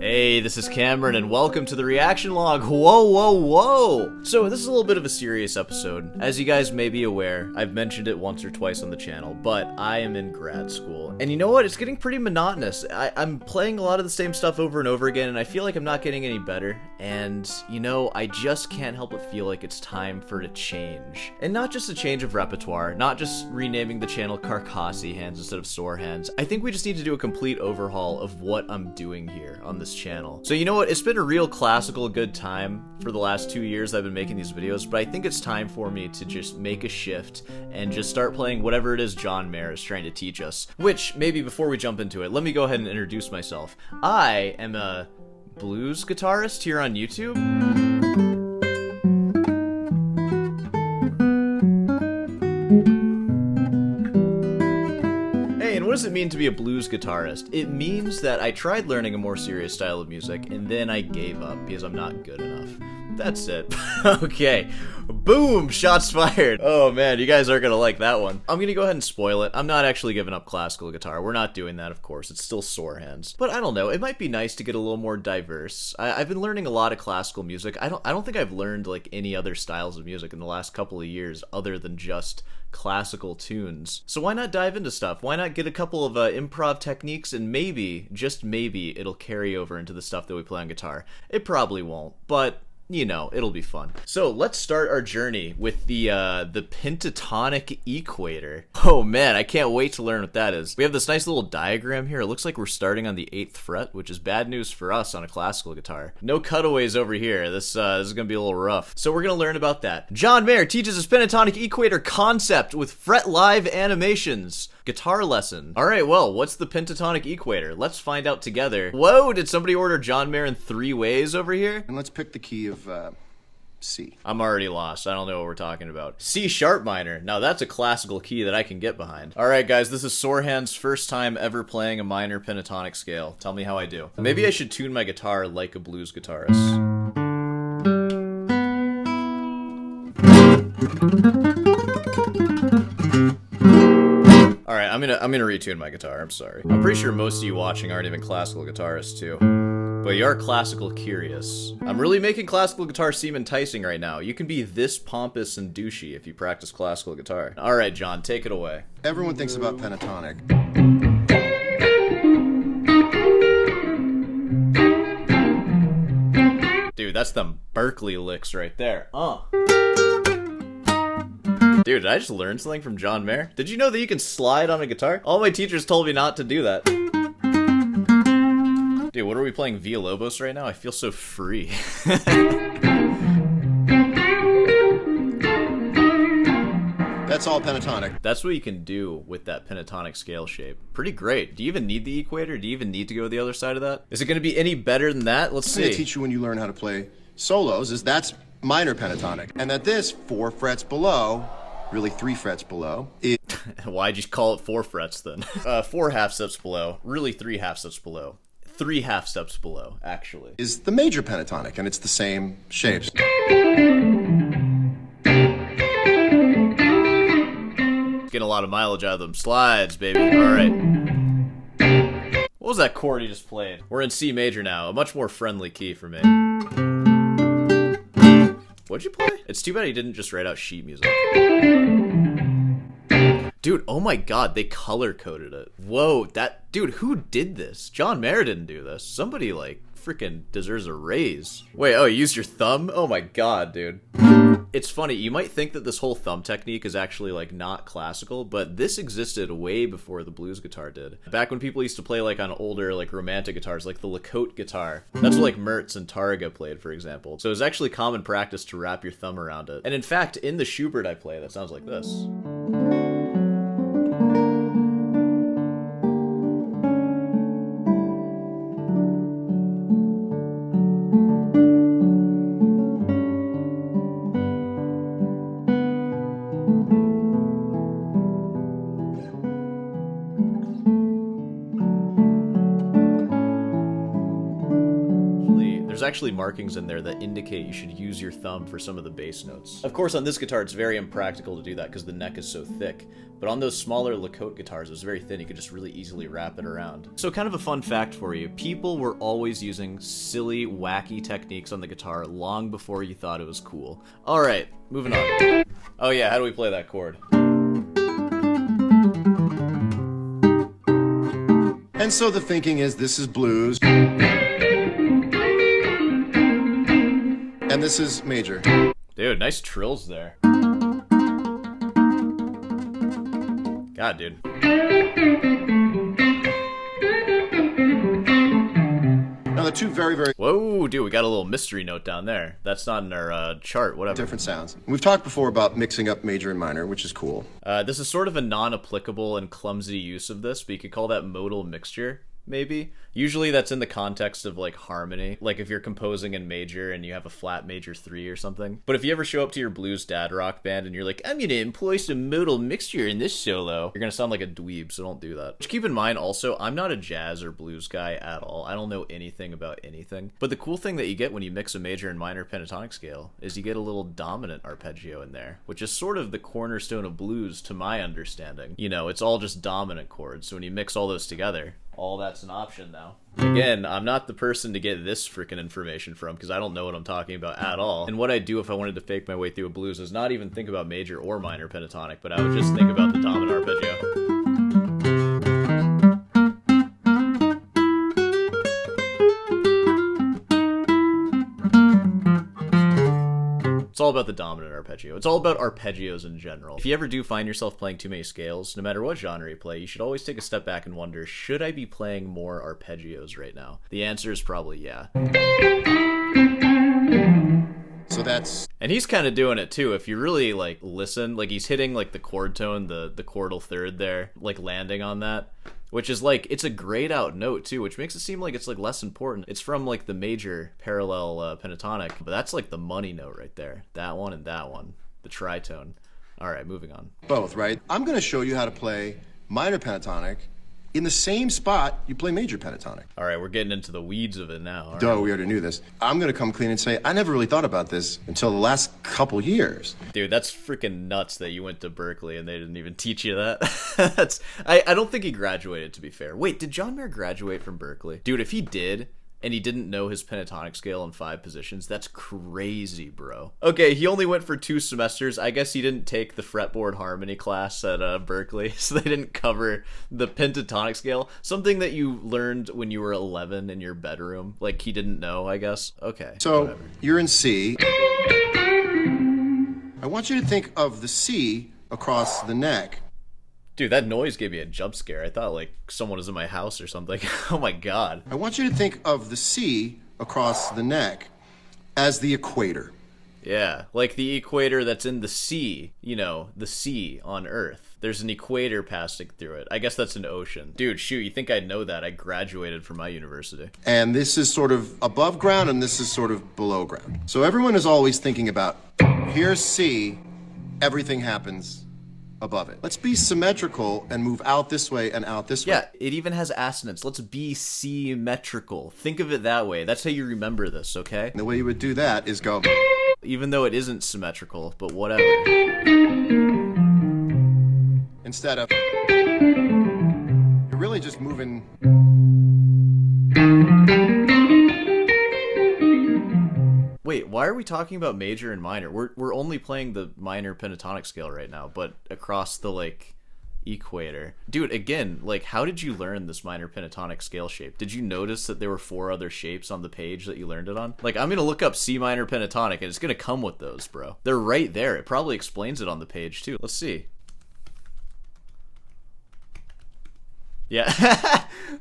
Hey, this is Cameron, and welcome to the reaction log. Whoa, whoa, whoa! So, this is a little bit of a serious episode. As you guys may be aware, I've mentioned it once or twice on the channel, but I am in grad school. And you know what? It's getting pretty monotonous. I'm playing a lot of the same stuff over and over again, and I feel like I'm not getting any better. And, you know, I just can't help but feel like it's time for a change. And not just a change of repertoire, not just renaming the channel Carcassi Hands instead of Sore Hands. I think we just need to do a complete overhaul of what I'm doing here on this channel. So you know what, it's been a real classical good time for the last 2 years I've been making these videos, but I think it's time for me to just make a shift and just start playing whatever it is John Mayer is trying to teach us. Which, maybe before we jump into it, let me go ahead and introduce myself. I am a blues guitarist here on YouTube. What does it mean to be a blues guitarist? It means that I tried learning a more serious style of music, and then I gave up because I'm not good enough. That's it. Okay. Boom! Shots fired. Oh man, you guys aren't gonna like that one. I'm gonna go ahead and spoil it. I'm not actually giving up classical guitar. We're not doing that, of course. It's still Sore Hands. But I don't know. It might be nice to get a little more diverse. I've been learning a lot of classical music. I don't think I've learned like any other styles of music in the last couple of years other than just classical tunes. So why not dive into stuff? Why not get a couple of improv techniques, and maybe, just maybe, it'll carry over into the stuff that we play on guitar. It probably won't, but you know, it'll be fun. So let's start our journey with the pentatonic equator. Oh man, I can't wait to learn what that is. We have this nice little diagram here. It looks like we're starting on the 8th fret, which is bad news for us on a classical guitar. No cutaways over here. This is gonna be a little rough. So we're gonna learn about that. John Mayer teaches us pentatonic equator concept with fret live animations. Guitar lesson. Alright, well, what's the pentatonic equator? Let's find out together. Whoa, did somebody order John Mayer in 3 ways over here? And let's pick the key of C. I'm already lost. I don't know what we're talking about. C sharp minor. Now that's a classical key that I can get behind. Alright guys, this is Sore Hands' first time ever playing a minor pentatonic scale. Tell me how I do. Maybe I should tune my guitar like a blues guitarist. Alright, I'm gonna retune my guitar, I'm sorry. I'm pretty sure most of you watching aren't even classical guitarists too. But you are classical curious. I'm really making classical guitar seem enticing right now. You can be this pompous and douchey if you practice classical guitar. Alright, John, take it away. Everyone thinks about pentatonic. Dude, that's them Berkeley licks right there. Dude, did I just learn something from John Mayer? Did you know that you can slide on a guitar? All my teachers told me not to do that. Dude, what are we playing, Villa-Lobos right now? I feel so free. That's all pentatonic. That's what you can do with that pentatonic scale shape. Pretty great. Do you even need the equator? Do you even need to go to the other side of that? Is it going to be any better than that? Let's see. What they teach you when you learn how to play solos is that's minor pentatonic. And that this 4 frets below, really 3 frets below, Why'd you call it 4 frets then? 4 half steps below, really 3 half steps below. 3 half steps below, actually. is the major pentatonic, and it's the same shapes. Getting a lot of mileage out of them slides, baby. Alright. What was that chord you just played? We're in C major now, a much more friendly key for me. What'd you play? It's too bad he didn't just write out sheet music. Dude, oh my god, they color-coded it. Whoa, dude, who did this? John Mayer didn't do this. Somebody, like, freaking deserves a raise. Wait, oh, you used your thumb? Oh my god, dude. It's funny, you might think that this whole thumb technique is actually, like, not classical, but this existed way before the blues guitar did. Back when people used to play, like, on older, like, romantic guitars, like the Lacote guitar. That's what, like, Mertz and Targa played, for example. So it's actually common practice to wrap your thumb around it. And in fact, in the Schubert I play, that sounds like this. There's actually markings in there that indicate you should use your thumb for some of the bass notes. Of course, on this guitar, it's very impractical to do that because the neck is so thick. But on those smaller Lacote guitars, it was very thin. You could just really easily wrap it around. So kind of a fun fact for you. People were always using silly, wacky techniques on the guitar long before you thought it was cool. All right, moving on. Oh yeah, how do we play that chord? And so the thinking is this is blues. And this is major. Dude, nice trills there. God, dude. Now the two very, very Whoa, dude, we got a little mystery note down there. That's not in our chart, whatever. different sounds. We've talked before about mixing up major and minor, which is cool. This is sort of a non-applicable and clumsy use of this, but you could call that modal mixture, maybe. Usually that's in the context of like harmony, like if you're composing in major and you have a flat major 3 or something. But if you ever show up to your blues dad rock band and you're like, I'm gonna employ some modal mixture in this solo, you're gonna sound like a dweeb, so don't do that. Just keep in mind also, I'm not a jazz or blues guy at all. I don't know anything about anything. But the cool thing that you get when you mix a major and minor pentatonic scale is you get a little dominant arpeggio in there, which is sort of the cornerstone of blues to my understanding. You know, it's all just dominant chords, so when you mix all those together, all that's an option now. Again, I'm not the person to get this freaking information from because I don't know what I'm talking about at all. And what I'd do if I wanted to fake my way through a blues is not even think about major or minor pentatonic, but I would just think about the dominant arpeggio. It's all about the dominant arpeggio. It's all about arpeggios in general. If you ever do find yourself playing too many scales, no matter what genre you play, you should always take a step back and wonder, should I be playing more arpeggios right now? The answer is probably yeah. So that's... And he's kind of doing it too. If you really like listen, like he's hitting like the chord tone, the chordal third there, like landing on that. Which is like, it's a grayed out note too, which makes it seem like it's like less important. It's from like the major parallel pentatonic, but that's like the money note right there. That one and that one, the tritone. All right, moving on. both, right? I'm going to show you how to play minor pentatonic in the same spot you play major pentatonic. All right, we're getting into the weeds of it now. All Duh, right. we already knew this. I'm going to come clean and say, I never really thought about this until the last couple years. Dude, that's freaking nuts that you went to Berkeley and they didn't even teach you that. I don't think he graduated, to be fair. Wait, did John Mayer graduate from Berkeley? Dude, if he did, and he didn't know his pentatonic scale in 5 positions, that's crazy, bro. Okay, he only went for 2 semesters. I guess he didn't take the fretboard harmony class at Berkeley, so they didn't cover the pentatonic scale. Something that you learned when you were 11 in your bedroom. Like, he didn't know, I guess. Okay, So whatever. you're in C. I want you to think of the C across the neck. Dude, that noise gave me a jump scare. I thought, like, someone was in my house or something. Oh my god. I want you to think of the C across the neck as the equator. Yeah, like the equator that's in the sea, you know, the sea on Earth. There's an equator passing through it. I guess that's an ocean. Dude, shoot, you think I'd know that? I graduated from my university. And this is sort of above ground and this is sort of below ground. So everyone is always thinking about, here's C, everything happens above it. Let's be symmetrical and move out this way and out this way. Yeah, it even has assonance. Let's be symmetrical. Think of it that way. That's how you remember this, okay? And the way you would do that is go... Even though it isn't symmetrical, but whatever. Instead of... You're really just moving... Wait, why are we talking about major and minor? We're only playing the minor pentatonic scale right now, but across the, like, equator. Dude, again, like, how did you learn this minor pentatonic scale shape? Did you notice that there were 4 other shapes on the page that you learned it on? Like, I'm gonna look up C minor pentatonic, and it's gonna come with those, bro. They're right there. It probably explains it on the page, too. Let's see. Yeah,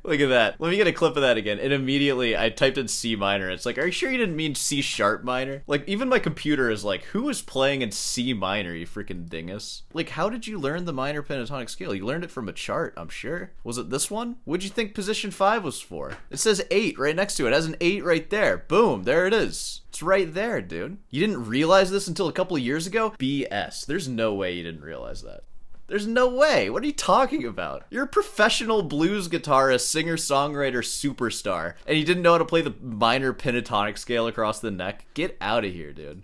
look at that. Let me get a clip of that again. And immediately I typed in C minor. It's like, are you sure you didn't mean C sharp minor? Like, even my computer is like, who is playing in C minor, you freaking dingus? Like, how did you learn the minor pentatonic scale? You learned it from a chart, I'm sure. Was it this one? What'd you think position 5 was for? It says 8 right next to it. It has an 8 right there. Boom, there it is. It's right there, dude. You didn't realize this until a couple of years ago? BS. There's no way you didn't realize that. There's no way. What are you talking about? You're a professional blues guitarist, singer-songwriter, superstar, and you didn't know how to play the minor pentatonic scale across the neck? Get out of here, dude.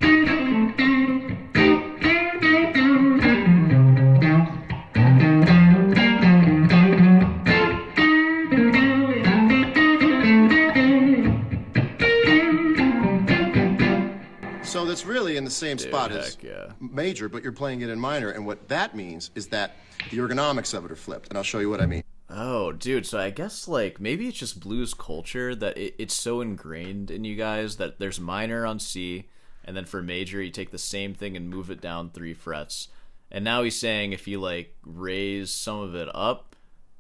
So that's really in the same spot as yeah. major, but you're playing it in minor, and what that means is that the ergonomics of it are flipped, and I'll show you what I mean. Oh, dude, so I guess, like, maybe it's just blues culture that it's so ingrained in you guys that there's minor on C, and then for major, you take the same thing and move it down 3 frets. And now he's saying if you, like, raise some of it up,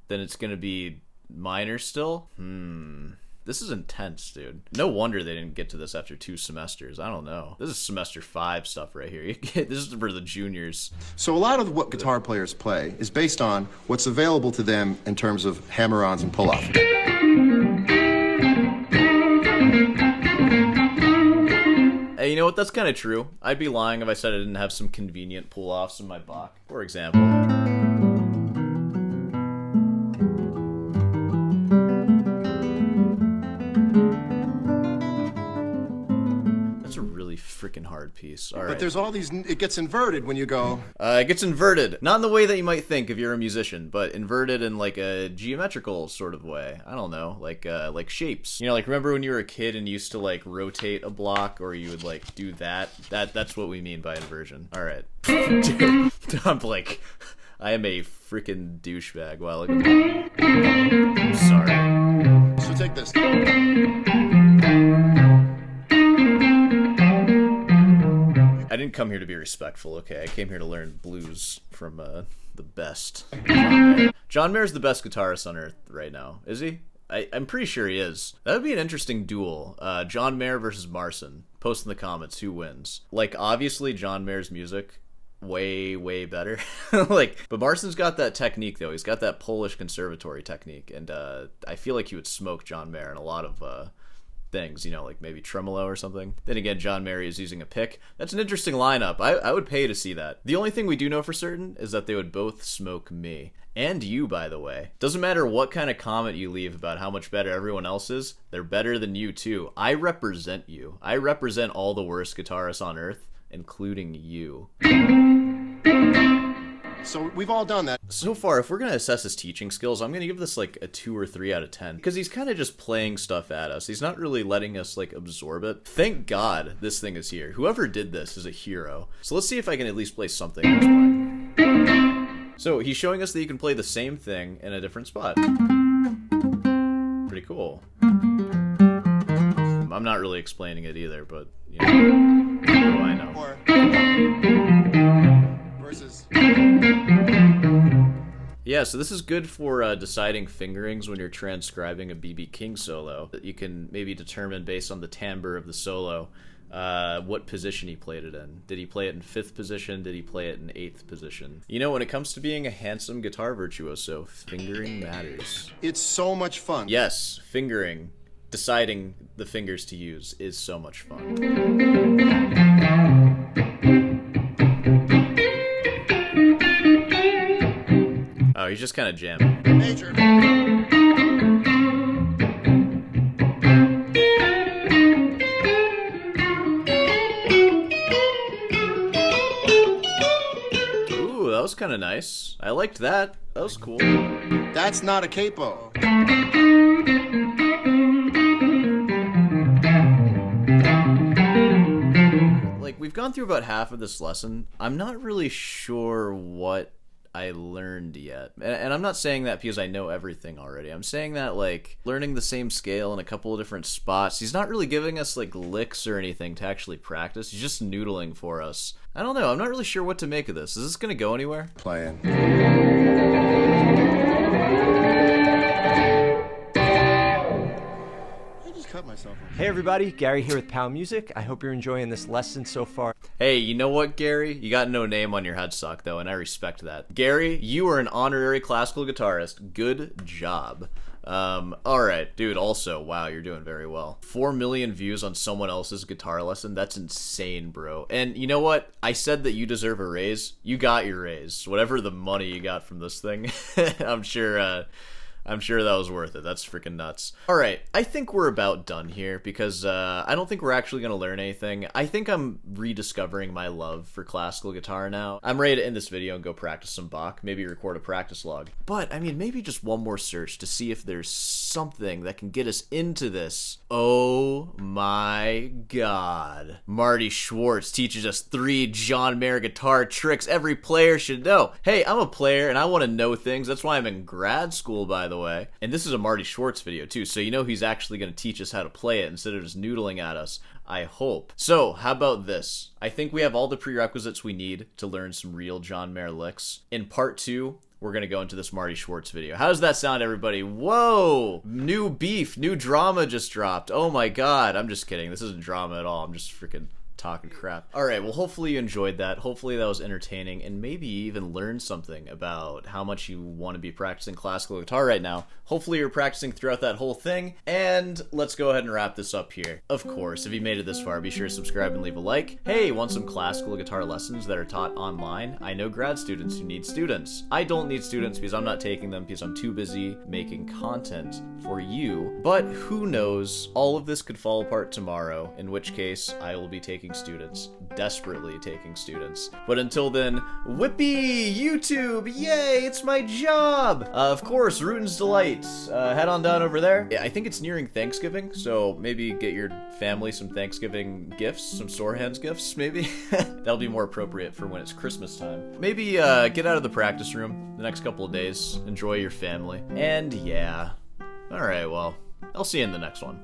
then it's gonna be minor still? This is intense, dude. No wonder they didn't get to this after 2 semesters. I don't know. This is semester 5 stuff right here. This is for the juniors. So a lot of what guitar players play is based on what's available to them in terms of hammer-ons and pull-off. Hey, you know what? That's kind of true. I'd be lying if I said I didn't have some convenient pull-offs in my Bach. For example... freaking hard piece. All right. But there's all these, it gets inverted when you go. It gets inverted. Not in the way that you might think if you're a musician, but inverted in like a geometrical sort of way. I don't know, like shapes. You know, like remember when you were a kid and you used to like rotate a block, or you would like do that? That's what we mean by inversion. All right. Dude, I'm like, I am a freaking douchebag. Wow, look at that. I'm sorry. So take this. I didn't come here to be respectful, okay? I came here to learn blues from the best. John Mayer's the best guitarist on earth right now, is he? I'm pretty sure he is. That would be an interesting duel. John Mayer versus Marson. Post in the comments who wins. Like, obviously, John Mayer's music, way better. Like, but Marson's got that technique, though. He's got that Polish conservatory technique, and I feel like he would smoke John Mayer in a lot of... things, you know, like maybe tremolo or something. Then again, John Mayer is using a pick. That's an interesting lineup. I would pay to see that. The only thing we do know for certain is that they would both smoke me. And you, by the way. Doesn't matter what kind of comment you leave about how much better everyone else is, they're better than you too. I represent you. I represent all the worst guitarists on earth, including you. So we've all done that. So far, if we're going to assess his teaching skills, I'm going to give this like a 2 or 3 out of 10. Because he's kind of just playing stuff at us. He's not really letting us like absorb it. Thank God this thing is here. Whoever did this is a hero. So let's see if I can at least play something in this part. So he's showing us that you can play the same thing in a different spot. Pretty cool. I'm not really explaining it either, but you know, what do I know? Or versus. Yeah, so this is good for deciding fingerings when you're transcribing a B.B. King solo. You can maybe determine based on the timbre of the solo what position he played it in. Did he play it in 5th position? Did he play it in 8th position? You know, when it comes to being a handsome guitar virtuoso, fingering matters. It's so much fun. Yes, fingering, deciding the fingers to use is so much fun. Oh, he's just kind of jamming. Major. Ooh, that was kind of nice. I liked that. That was cool. That's not a capo. Like, we've gone through about half of this lesson. I'm not really sure what I learned yet. And I'm not saying that because I know everything already. I'm saying that, like, learning the same scale in a couple of different spots, he's not really giving us, like, licks or anything to actually practice. He's just noodling for us. I don't know. I'm not really sure what to make of this. Is this going to go anywhere? Playing. Cut myself off. Hey everybody, Gary here with Pow Music. I hope you're enjoying this lesson so far. Hey, you know what, Gary? You got no name on your headstock, though, and I respect that. Gary, you are an honorary classical guitarist. Good job. Alright, dude, also, wow, you're doing very well. 4 million views on someone else's guitar lesson, that's insane, bro. And you know what? I said that you deserve a raise. You got your raise. Whatever the money you got from this thing, I'm sure that was worth it. That's freaking nuts. Alright, I think we're about done here because I don't think we're actually going to learn anything. I think I'm rediscovering my love for classical guitar now. I'm ready to end this video and go practice some Bach, maybe record a practice log. But, I mean, maybe just one more search to see if there's something that can get us into this. Oh my god. Marty Schwartz teaches us 3 John Mayer guitar tricks every player should know. Hey, I'm a player and I want to know things. That's why I'm in grad school, by the way. And this is a Marty Schwartz video too, so you know he's actually going to teach us how to play it instead of just noodling at us. I hope. So, how about this? I think we have all the prerequisites we need to learn some real John Mayer licks. In part 2, we're going to go into this Marty Schwartz video. How does that sound, everybody? Whoa! New beef, new drama just dropped. Oh my god. I'm just kidding. This isn't drama at all. I'm just freaking talking crap. Alright, well, hopefully you enjoyed that. Hopefully that was entertaining, and maybe you even learned something about how much you want to be practicing classical guitar right now. Hopefully you're practicing throughout that whole thing, and let's go ahead and wrap this up here. Of course, if you made it this far, be sure to subscribe and leave a like. Hey, want some classical guitar lessons that are taught online? I know grad students who need students. I don't need students because I'm not taking them because I'm too busy making content for you, but who knows? All of this could fall apart tomorrow, in which case I will be taking students, desperately taking students. But until then, whippy YouTube, yay, it's my job. Of course, Ruten's Delight, head on down over there. Yeah, I think it's nearing Thanksgiving, so maybe get your family some Thanksgiving gifts, some store hands gifts, maybe. That'll be more appropriate for when it's Christmas time. Maybe get out of the practice room the next couple of days, enjoy your family, and yeah. Alright, well, I'll see you in the next one.